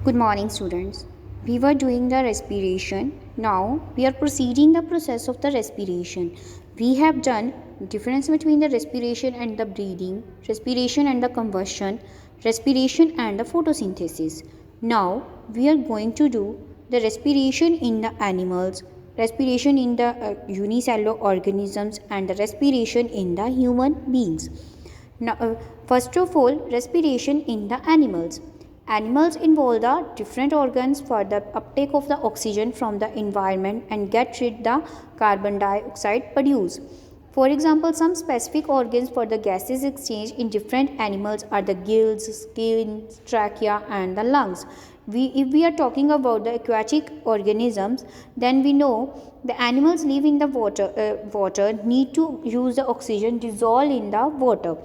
Good morning, students. We were doing the respiration. Now we are proceeding the process of the respiration. We have done difference between the respiration and the breathing, respiration and the combustion, respiration and the photosynthesis. Now we are going to do the respiration in the animals, respiration in the unicellular organisms, and the respiration in the human beings. Now, first of all, respiration in the animals. Animals involve the different organs for the uptake of the oxygen from the environment and get rid the carbon dioxide produced. For example, some specific organs for the gases exchange in different animals are the gills, skin, trachea, and the lungs. If we are talking about the aquatic organisms, then we know the animals live in the water need to use the oxygen dissolved in the water.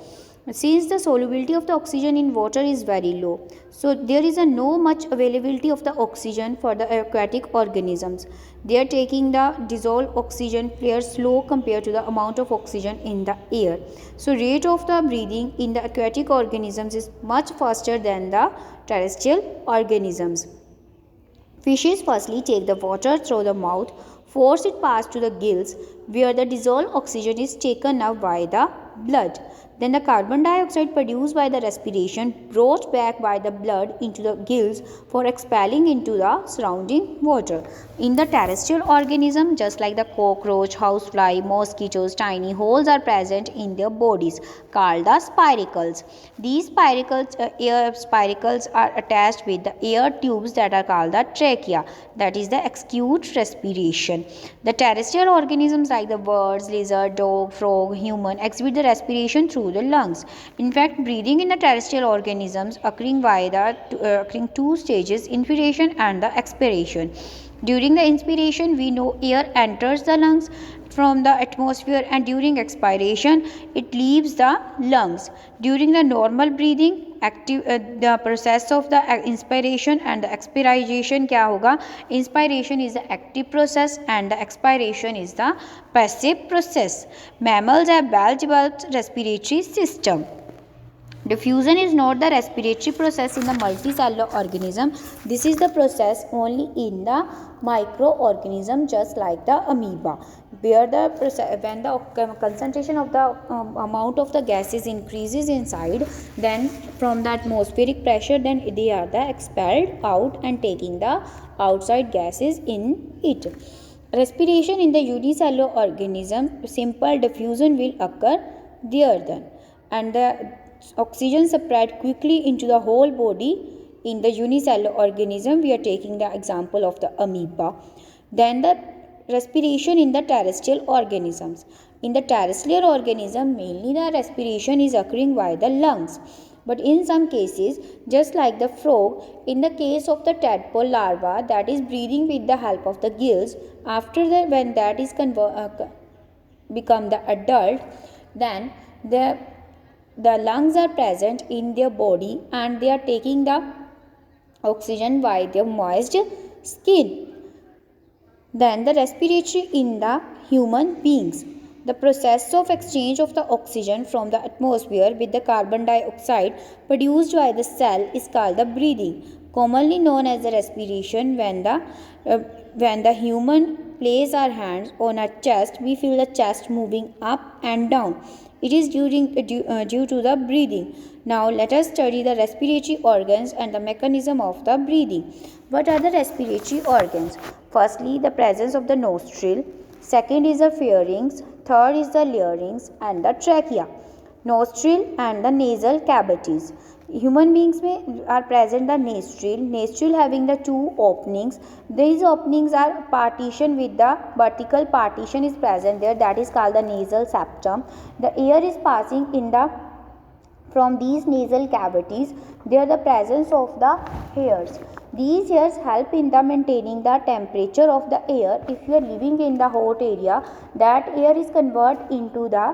Since the solubility of the oxygen in water is very low, so there is a no much availability of the oxygen for the aquatic organisms. They are taking the dissolved oxygen very slow compared to the amount of oxygen in the air. So rate of the breathing in the aquatic organisms is much faster than the terrestrial organisms. Fishes firstly take the water through the mouth, force it past to the gills, where the dissolved oxygen is taken up by the blood. Then the carbon dioxide produced by the respiration brought back by the blood into the gills for expelling into the surrounding water. In the terrestrial organism, just like the cockroach, housefly, mosquitoes, tiny holes are present in their bodies called the spiracles. These air spiracles are attached with the air tubes that are called the trachea, that is the acute respiration. The terrestrial organisms like the birds, lizard, dog, frog, human exhibit the respiration through the lungs. In fact, breathing in the terrestrial organisms occurring two stages, inspiration and the expiration. During the inspiration, we know air enters the lungs from the atmosphere, and during expiration it leaves the lungs. During the normal breathing, the process of the inspiration and the expiration क्या होगा? Inspiration is the active process and the expiration is the passive process. Mammals have well-developed respiratory system. Diffusion is not the respiratory process in the multicellular organism. This is the process only in the microorganism, just like the amoeba, where when the concentration of the amount of the gases increases inside, then from the atmospheric pressure, then they are expelled out and taking the outside gases in it. Respiration in the unicellular organism, simple diffusion will occur there then, and the oxygen spread quickly into the whole body. In the unicellular organism, we are taking the example of the amoeba. Then the respiration in the terrestrial organisms. In the terrestrial organism, mainly the respiration is occurring by the lungs. But in some cases, just like the frog, in the case of the tadpole larva that is breathing with the help of the gills, after that when that is become the adult, then the lungs are present in their body and they are taking the oxygen by their moist skin. Then the respiratory in the human beings. The process of exchange of the oxygen from the atmosphere with the carbon dioxide produced by the cell is called the breathing, commonly known as the respiration. When the human place our hands on our chest, we feel the chest moving up and down. It is due to the breathing. Now let us study the respiratory organs and the mechanism of the breathing. What are the respiratory organs? Firstly, the presence of the nostril. Second is the pharynx. Third is the larynx and the trachea. Nostril and the nasal cavities. Human beings are present the nostril having the two openings. These openings are partition with the vertical partition is present there, that is called the nasal septum. The air is passing in the from these nasal cavities. There the presence of the hairs. These hairs help in the maintaining the temperature of the air. If you are living in the hot area, that air convert into the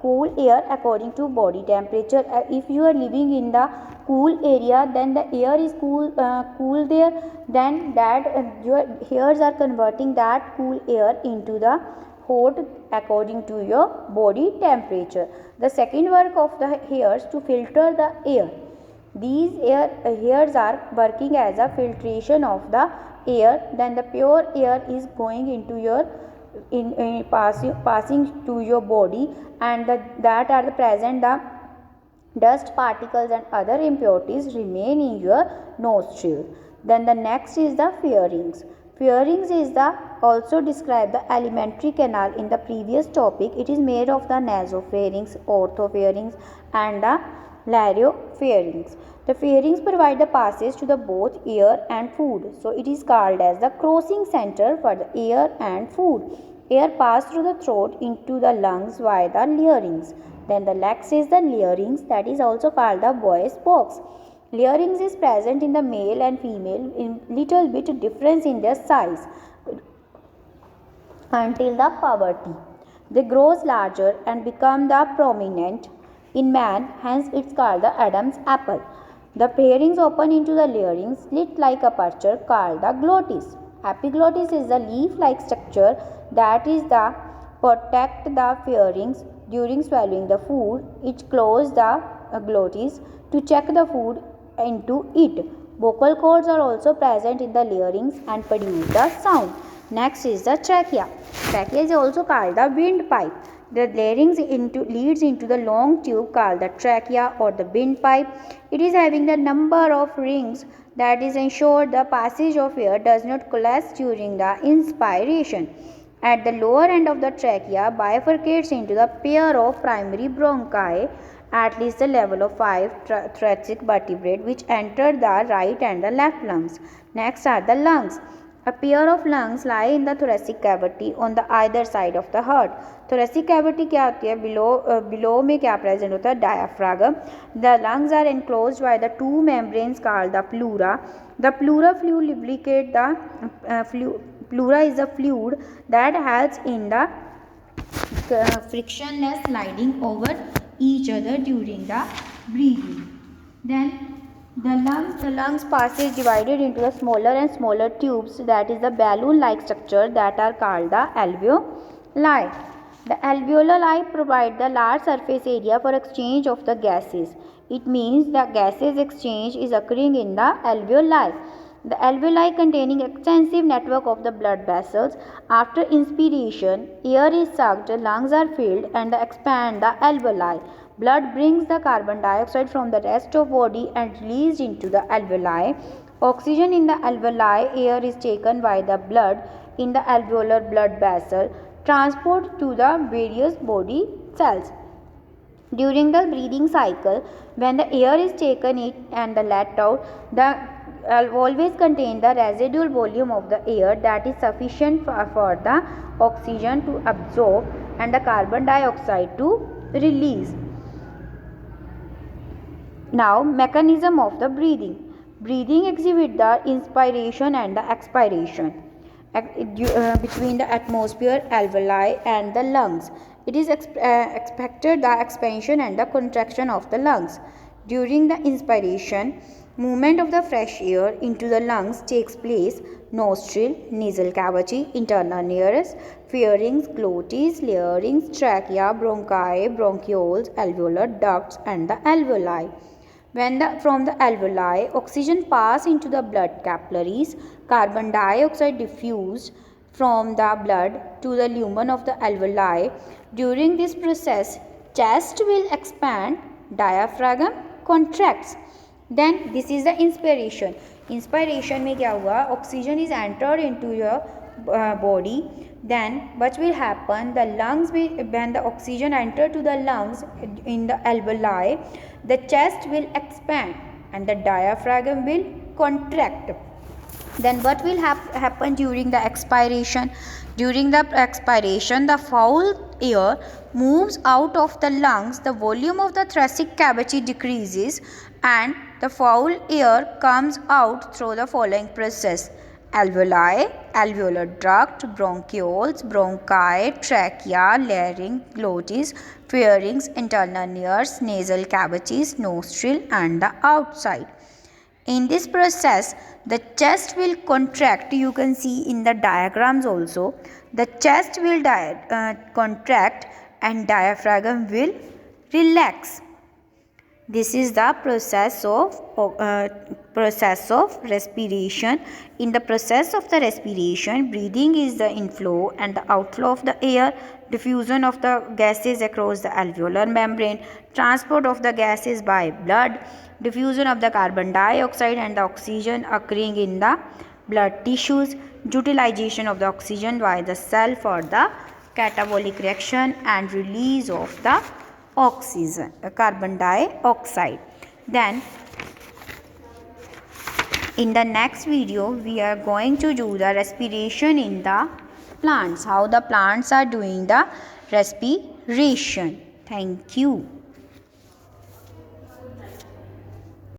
cool air according to body temperature. If you are living in the cool area, then the air is cool there, then your hairs are converting that cool air into the hot according to your body temperature. The second work of the hairs to filter the air. These hairs are working as a filtration of the air. Then the pure air is going into your passing to your body, and that are the present the dust particles and other impurities remain in your nostril. Then the next is the pharynx. Pharynx is the also described the alimentary canal in the previous topic. It is made of the nasopharynx, orthopharynx and the laryngopharynx. The pharynx provide the passage to the both air and food. So it is called as the crossing center for the air and food. Air pass through the throat into the lungs via the larynx. Then the next is the larynx, that is also called the voice box. Larynx is present in the male and female in little bit difference in their size until the puberty. They grows larger and become the prominent in man, hence it's called the Adam's apple. The pharynx open into the larynx, slit like aperture called the glottis. Epiglottis is the leaf-like structure that is the protect the pharynx during swallowing the food. It closes the glottis to check the food into it. Vocal cords are also present in the larynx and produce the sound. Next is the trachea. Trachea is also called the windpipe. The larynx leads into the long tube called the trachea or the windpipe. It is having the number of rings that is ensure the passage of air does not collapse during the inspiration. At the lower end of the trachea bifurcates into the pair of primary bronchi at least the level of 5 thoracic vertebrae which enter the right and the left lungs. Next are the lungs. A pair of lungs lie in the thoracic cavity on the either side of the heart. Thoracic cavity क्या होती है? Below में क्या present होता है? Diaphragm. The lungs are enclosed by the two membranes called the pleura. The pleura fluid lubricate the pleura is a fluid that helps in the frictionless sliding over each other during the breathing. Then the lungs passage divided into the smaller and smaller tubes, that is the balloon-like structure that are called the alveoli. The alveoli provide the large surface area for exchange of the gases. It means the gases exchange is occurring in the alveoli. The alveoli containing extensive network of the blood vessels. After inspiration, air is sucked, lungs are filled and expand the alveoli. Blood brings the carbon dioxide from the rest of body and released into the alveoli. Oxygen in the alveoli, air is taken by the blood in the alveolar blood vessel, transport to the various body cells. During the breathing cycle, when the air is taken in and let out, the always contain the residual volume of the air that is sufficient for the oxygen to absorb and the carbon dioxide to release. Now, mechanism of the breathing. Breathing exhibit the inspiration and the expiration between the atmosphere, alveoli and the lungs. It is expected the expansion and the contraction of the lungs. During the inspiration, movement of the fresh air into the lungs takes place. Nostril, nasal cavity, internal nares, pharynx, glottis, larynx, trachea, bronchi, bronchioles, alveolar ducts and the alveoli. When from the alveoli, oxygen pass into the blood capillaries, carbon dioxide diffused from the blood to the lumen of the alveoli. During this process, chest will expand, diaphragm contracts. Then this is the inspiration. Inspiration में क्या हुआ? Oxygen is entered into your body. Then what will happen? The lungs will, when the oxygen enter to the lungs in the alveoli, the chest will expand and the diaphragm will contract. Then what will happen during the expiration? During the expiration, the foul air moves out of the lungs, the volume of the thoracic cavity decreases and the foul air comes out through the following process: alveoli, alveolar duct, bronchioles, bronchi, trachea, larynx, glottis, pharynx, internal nares, nasal cavities, nostril and the outside. In this process, the chest will contract. You can see in the diagrams also. The chest will contract and diaphragm will relax. This is the process of respiration. In the process of the respiration, breathing is the inflow and the outflow of the air, diffusion of the gases across the alveolar membrane, transport of the gases by blood, diffusion of the carbon dioxide and the oxygen occurring in the blood tissues, utilization of the oxygen by the cell for the catabolic reaction, and release of the carbon dioxide. Then in the next video we are going to do the respiration in the plants, how the plants are doing the respiration. Thank you.